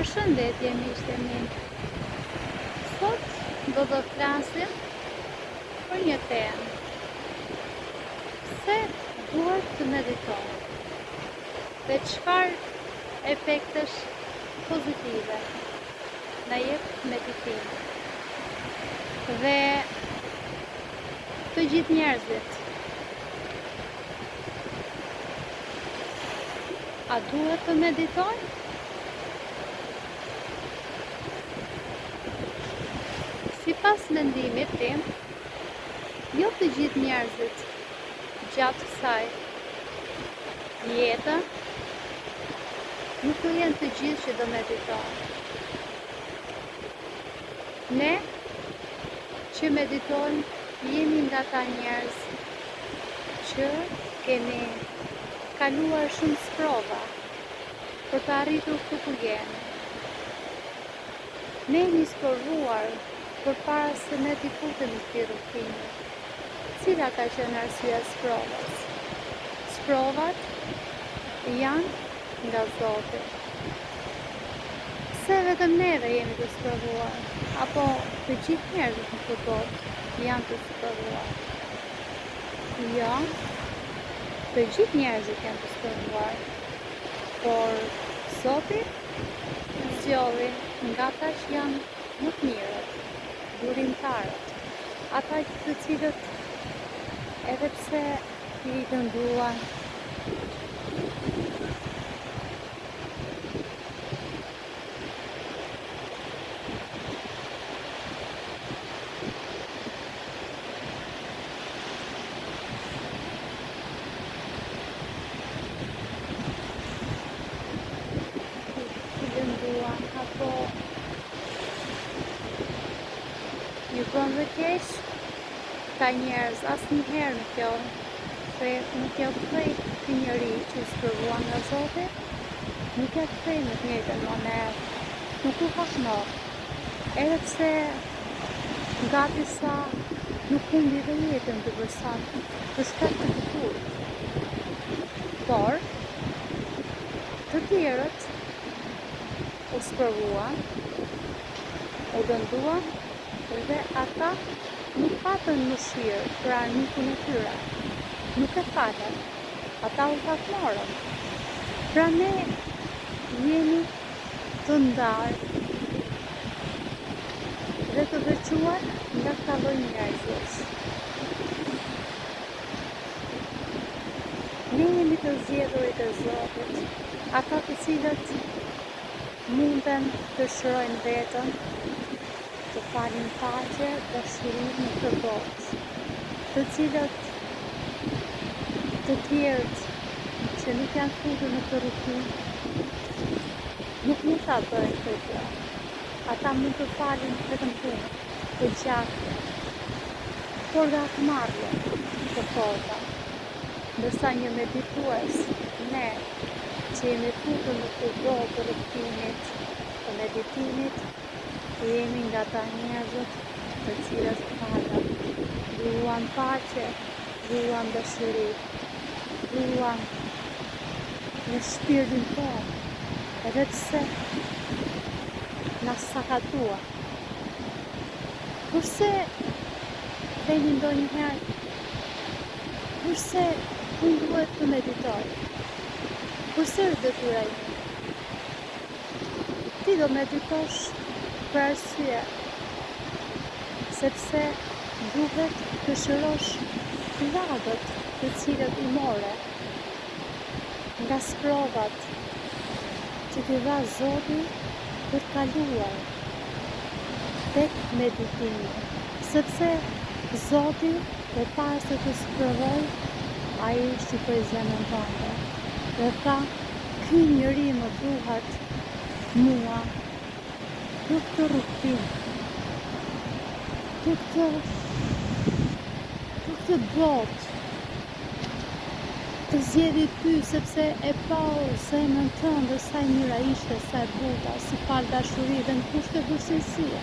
Përshëndetje miqtë e mi. Sot do të flasim për një temë. Pse duhet të meditojmë? Dhe çfarë efektesh pozitive na jep meditimi? Dhe të gjithë njerëzit, a duhet të meditojnë? Sipas mendimit tim, jo të gjithë njerëzit gjatë kësaj jete nuk do jenë të gjithë që do meditojnë. Ne që meditojnë jemi nga ta njerëz që kemi kaluar shumë sprova për të arritur këtu ku jemi. Ne jemi sprovuar përpara se ne t'i futemi këtij rrugtimi. Cila ka qenë arsyeja e sprovës? Sprovat janë nga Zoti. Pse vetëm neve jemi të sprovuar? Apo të gjithë njerëzit në këtë botë janë të sprovuar? Jo, të gjithë njerëzit janë të sprovuar. Por Zoti zgjodhi nga ata që janë më të mirët, durimtarët, ata të cilët edhe pse i dëmtuan, apo një bën dhe keq, ka njerëz asnjëherë nuk jo nuk ja kthej këtij njeri që i sprovuan nga Zoti, nuk ja kthej në të njëjtën mënyrë, nuk u hashnoh, edhe pse gati sa nuk humbi dhe jetën të personit për shkak të këturit. Por të tjerët u sprovuan, u dëmtuan dhe ata nuk patën mëshirë për armikun e tyre, nuk e falën, ata u hakmorën. Pra ne jemi të ndarë dhe të veçuar nga këta lloj njerëzish. Ne jemi të zgjedhurit e Zotit, ata të cilët munden të shërojnë vetën, të falin paqe, dashuri në këtë botë, të cilët të tjerët që nuk janë futur në këtë rrugtim, nuk mund ta bëjnë këtë gjë. Ata mund të falin vetëm punë, të gjatë, por dhe atë marrje të forta. Ndërsa një meditues, ne që jemi futur në këtë botë të rrugtimit, të meditimit, jemi nga ta njerëzit të cilët falën, duan paqe, duan dashuri, duan në shpirtin tonë, edhe pse na sakatua. Kurse themi ndonjëherë, kurse unë duhet të meditoj, kurse është detyra ime? Ti do meditosh për arsye sepse duhet të shërosh lagët të cilët i more nga sprovat që t'i dha Zoti për të kaluar tek meditimi, sepse Zoti përpara se të sprovoj, ai shikoi zemrën tënde dhe tha, ky njeri më duhet mua për këtë rrugtim, për këtë botë, të zgjedhi ty sepse e pau zemrën tënde sa e mira ishte, sa e buta, si fal dashuri dhe në kushte bujqësie.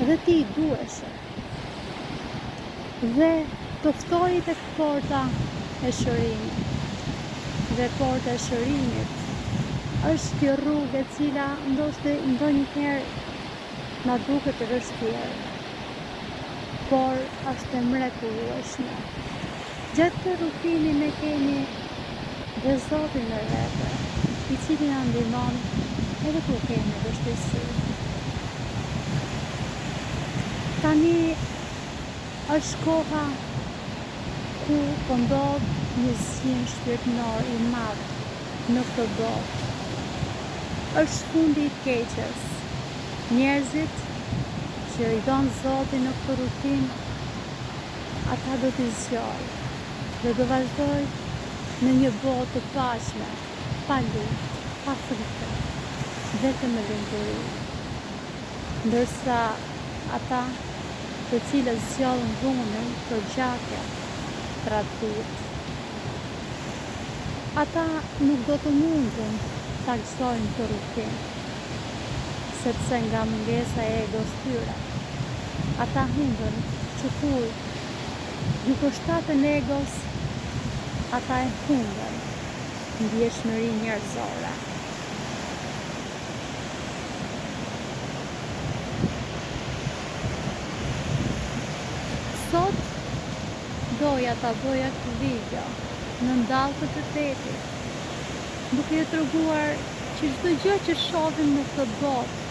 Dhe ti i duheshe. Dhe të ftoi tek porta e shërimit. Dhe porta e shërimit është kjo rrugë e cila ndoshta ndonjëherë na duket e vështirë, por është e mrekullueshme. Gjatë të rutini ne kemi dhe Zotin në vete, i cili na ndihmon edhe kur kemi vështirësi. Tani është koha ku po ndodh një zhjim shpirtëror i madh në këtë botë. Është fundi i keqes. Njerëzit që i don Zotin në këtë rutinë, ata do t'i zgjojë dhe do vazhdoj në një botë të paqme, pa luftë, pa frikë, vetëm me lumturi. Ndërsa ata të cilët zgjodhin dhunën, përgjakjen, tradhtitë, ata nuk do të mundin ta gëzojnë këtë rutinë, sepse nga mungesa e egos tyre, ata humbën që kur ju përshtaten egos, ata e humbën ndjeshmëri njerëzore. Sot doja ta bëja këtë video në ndaltët e tetit, duke ju treguar që çdo gjë që shohim në këtë botë,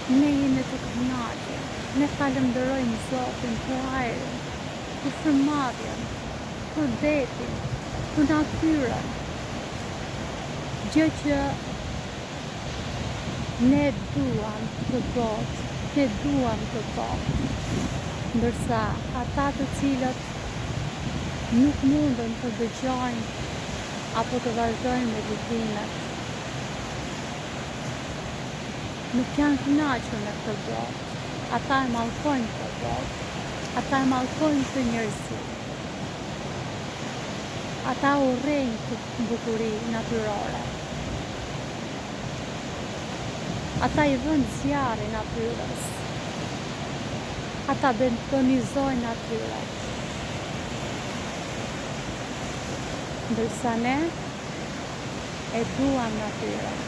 ne jemi të kënaqur, ne falenderojmë Zotin për ajrin, për fërmadjen, për detin, për natyrën, gjë që ne duam të botë, ne duam të botë, ndërsa ata të cilët nuk mundën të dëgjojnë apo të vazhdojnë me rutinet, nuk janë kënaqur në këtë botë. Ata e mallkojnë këtë botë, ata e mallkojnë këtë njerëzi. Ata urrejnë këtë bukuri natyrore. Ata i vënë zjarrin natyrës. Ata betonizojnë natyrën. Ndërsa ne e duam natyrën,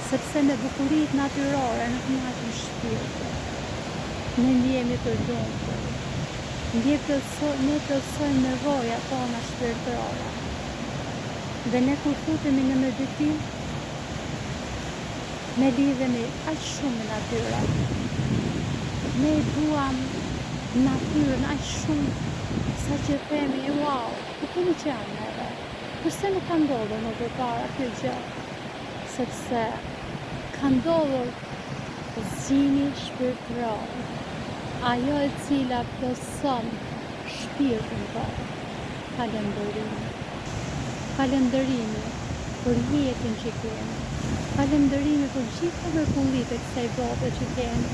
sepse me bukuritë natyrore nuk kënaqem shpirtin. Ne ndjehemi të lumtur, ne plotësojmë nevojat tona shpirtërore. Dhe ne kur futemi në meditim, ne lidhemi aq shumë me natyrën. Ne duam natyrën aq shumë sa që themi, wow, ku kemi qenë neve? Përse nuk ka ndodhur më përpara kjo gjë? Sepse ka ndodhur zgjimi shpirtëror, ajo e cila plotëson shpirtin tonë. Falënderimi për jetën që kemi, falënderimi për gjitha mrekullitë e kësaj bote që kemi.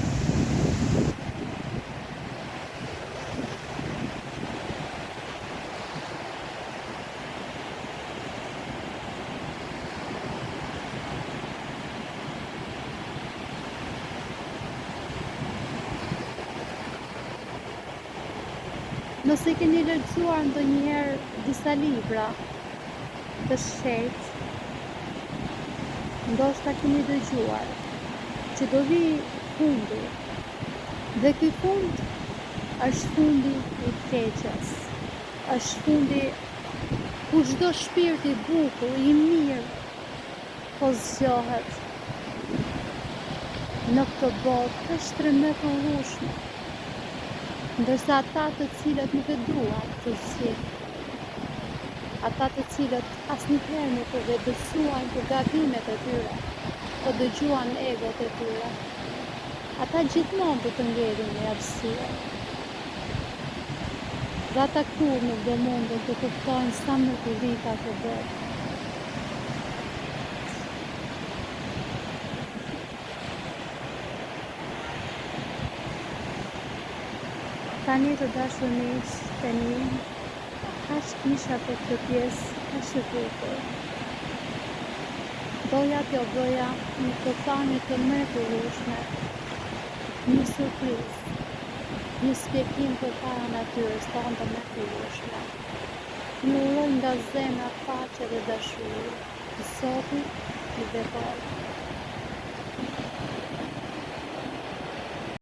Nëse keni lexuar ndonjëherë disa libra të shkret, ndoshta keni dëgjuar që do vi fundi, dhe ky fund është fundi i keqes, është fundi ku çdo shpirt i bukur, i mirë, po zgjohet në këtë botë të shtrembëtueshme. Ndërsa ata të cilët nuk e duan të zgjidhin, ata të cilët asnjëherë nuk e besuan për gabimet e tyre, po dëgjuan egot e tyre, ata gjithmonë do të ngelen në arsye. Dhe ata kur nuk do mundën të kuptojnë sa mrekulli ka kjo botë. Tani të dashur miq, tani kaq kisha për këtë pjesë, kaq të bukur. Doja t'jo bëja një këpanje të mrekullueshme, një surprizë, një shpjegim përpara natyrës tonë të mrekullueshme. Ju uroj nga zemra paqe dhe dashuri. Zoti një detaj.